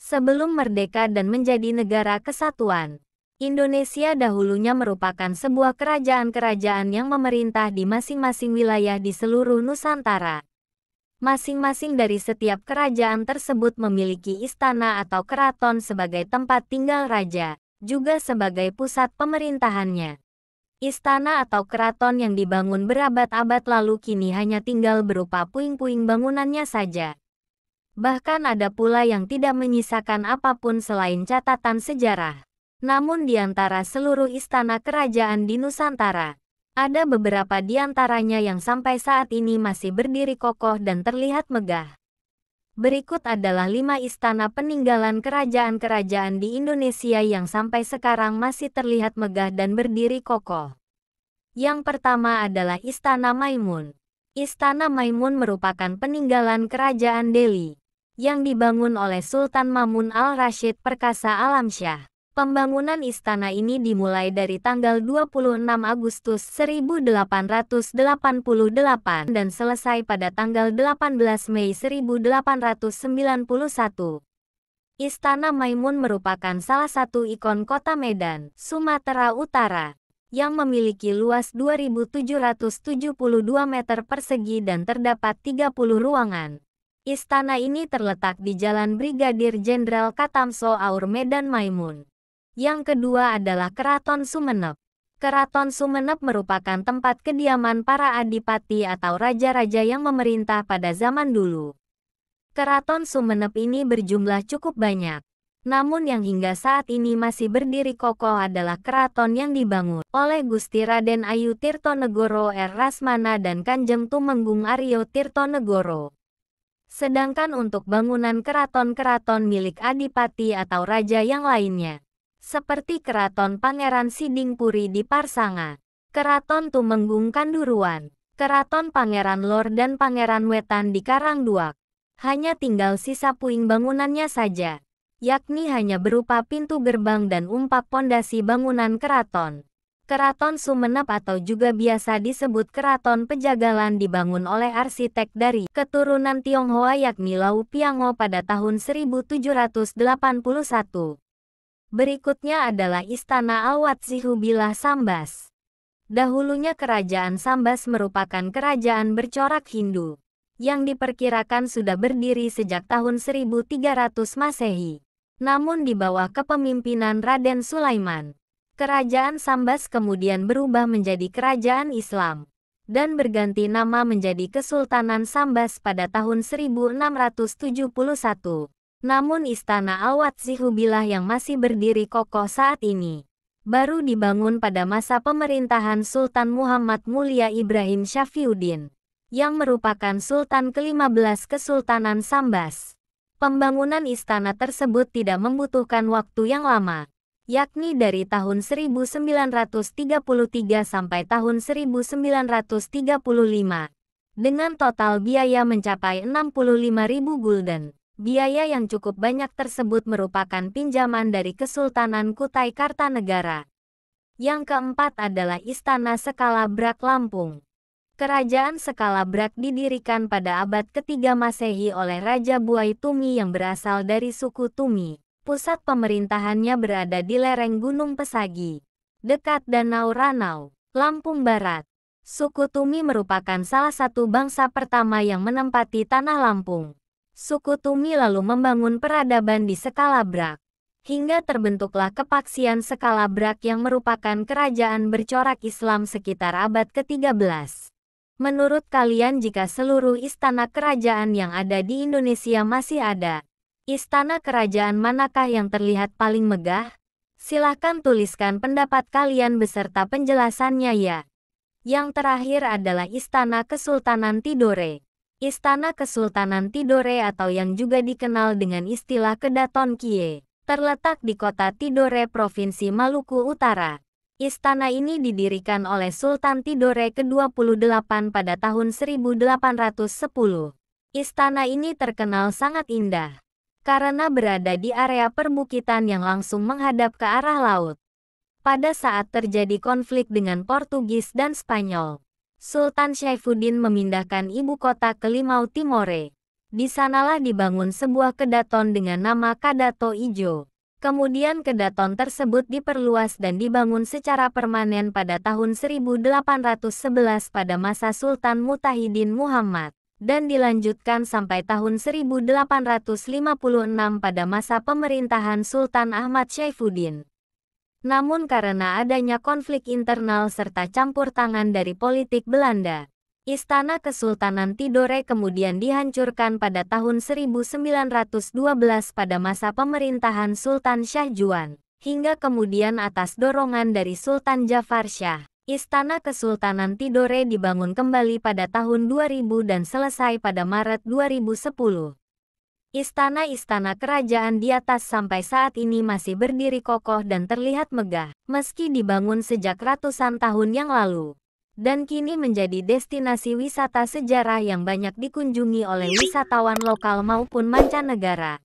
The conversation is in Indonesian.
Sebelum merdeka dan menjadi negara kesatuan, Indonesia dahulunya merupakan sebuah kerajaan-kerajaan yang memerintah di masing-masing wilayah di seluruh Nusantara. Masing-masing dari setiap kerajaan tersebut memiliki istana atau keraton sebagai tempat tinggal raja, juga sebagai pusat pemerintahannya. Istana atau keraton yang dibangun berabad-abad lalu kini hanya tinggal berupa puing-puing bangunannya saja. Bahkan ada pula yang tidak menyisakan apapun selain catatan sejarah. Namun di antara seluruh istana kerajaan di Nusantara, ada beberapa di antaranya yang sampai saat ini masih berdiri kokoh dan terlihat megah. Berikut adalah 5 istana peninggalan kerajaan-kerajaan di Indonesia yang sampai sekarang masih terlihat megah dan berdiri kokoh. Yang pertama adalah Istana Maimun. Istana Maimun merupakan peninggalan kerajaan Delhi, yang dibangun oleh Sultan Mamun al-Rashid Perkasa Alamsyah. Pembangunan istana ini dimulai dari tanggal 26 Agustus 1888 dan selesai pada tanggal 18 Mei 1891. Istana Maimun merupakan salah satu ikon kota Medan, Sumatera Utara, yang memiliki luas 2.772 meter persegi dan terdapat 30 ruangan. Istana ini terletak di Jalan Brigadir Jenderal Katamso Aur Medan Maimun. Yang kedua adalah Keraton Sumenep. Keraton Sumenep merupakan tempat kediaman para adipati atau raja-raja yang memerintah pada zaman dulu. Keraton Sumenep ini berjumlah cukup banyak. Namun yang hingga saat ini masih berdiri kokoh adalah keraton yang dibangun oleh Gusti Raden Ayu Tirtonegoro R. Rasmana dan Kanjeng Tumenggung Aryo Tirtonegoro. Sedangkan untuk bangunan keraton-keraton milik adipati atau raja yang lainnya, seperti Keraton Pangeran Sidingpuri di Parsanga, Keraton Tumenggung Kanduruan, Keraton Pangeran Lor dan Pangeran Wetan di Karangduak, hanya tinggal sisa puing bangunannya saja, yakni hanya berupa pintu gerbang dan umpak pondasi bangunan keraton. Keraton Sumenep atau juga biasa disebut Keraton Pejagalan dibangun oleh arsitek dari keturunan Tionghoa yakni Lau Piango pada tahun 1781. Berikutnya adalah Istana Al-Watsihu Bilah Sambas. Dahulunya Kerajaan Sambas merupakan kerajaan bercorak Hindu, yang diperkirakan sudah berdiri sejak tahun 1300 Masehi. Namun di bawah kepemimpinan Raden Sulaiman, Kerajaan Sambas kemudian berubah menjadi Kerajaan Islam, dan berganti nama menjadi Kesultanan Sambas pada tahun 1671. Namun Istana Al-Watsihu Bilah yang masih berdiri kokoh saat ini, baru dibangun pada masa pemerintahan Sultan Muhammad Mulia Ibrahim Syafiuddin, yang merupakan Sultan ke-15 Kesultanan Sambas. Pembangunan istana tersebut tidak membutuhkan waktu yang lama, yakni dari tahun 1933 sampai tahun 1935, dengan total biaya mencapai 65.000 gulden. Biaya yang cukup banyak tersebut merupakan pinjaman dari Kesultanan Kutai Kartanegara. Yang keempat adalah Istana Sekalabrak Lampung. Kerajaan Sekalabrak didirikan pada abad ketiga Masehi oleh Raja Buai Tumi yang berasal dari suku Tumi. Pusat pemerintahannya berada di lereng Gunung Pesagi, dekat Danau Ranau, Lampung Barat. Suku Tumi merupakan salah satu bangsa pertama yang menempati tanah Lampung. Suku Tumi lalu membangun peradaban di Sekalabrak, hingga terbentuklah Kepaksian Sekalabrak yang merupakan kerajaan bercorak Islam sekitar abad ke-13. Menurut kalian jika seluruh istana kerajaan yang ada di Indonesia masih ada, istana kerajaan manakah yang terlihat paling megah? Silahkan tuliskan pendapat kalian beserta penjelasannya ya. Yang terakhir adalah Istana Kesultanan Tidore. Istana Kesultanan Tidore atau yang juga dikenal dengan istilah Kedaton Kie, terletak di kota Tidore, Provinsi Maluku Utara. Istana ini didirikan oleh Sultan Tidore ke-28 pada tahun 1810. Istana ini terkenal sangat indah, karena berada di area perbukitan yang langsung menghadap ke arah laut. Pada saat terjadi konflik dengan Portugis dan Spanyol, Sultan Saifuddin memindahkan ibu kota ke Limau Timore, Di sanalah dibangun sebuah kedaton dengan nama Kadato Ijo. Kemudian kedaton tersebut diperluas dan dibangun secara permanen pada tahun 1811 pada masa Sultan Mutahidin Muhammad, dan dilanjutkan sampai tahun 1856 pada masa pemerintahan Sultan Ahmad Syaifuddin. Namun karena adanya konflik internal serta campur tangan dari politik Belanda, Istana Kesultanan Tidore kemudian dihancurkan pada tahun 1912 pada masa pemerintahan Sultan Shah Juan, hingga kemudian atas dorongan dari Sultan Jafar Shah, Istana Kesultanan Tidore dibangun kembali pada tahun 2000 dan selesai pada Maret 2010. Istana-istana kerajaan di atas sampai saat ini masih berdiri kokoh dan terlihat megah, meski dibangun sejak ratusan tahun yang lalu, dan kini menjadi destinasi wisata sejarah yang banyak dikunjungi oleh wisatawan lokal maupun mancanegara.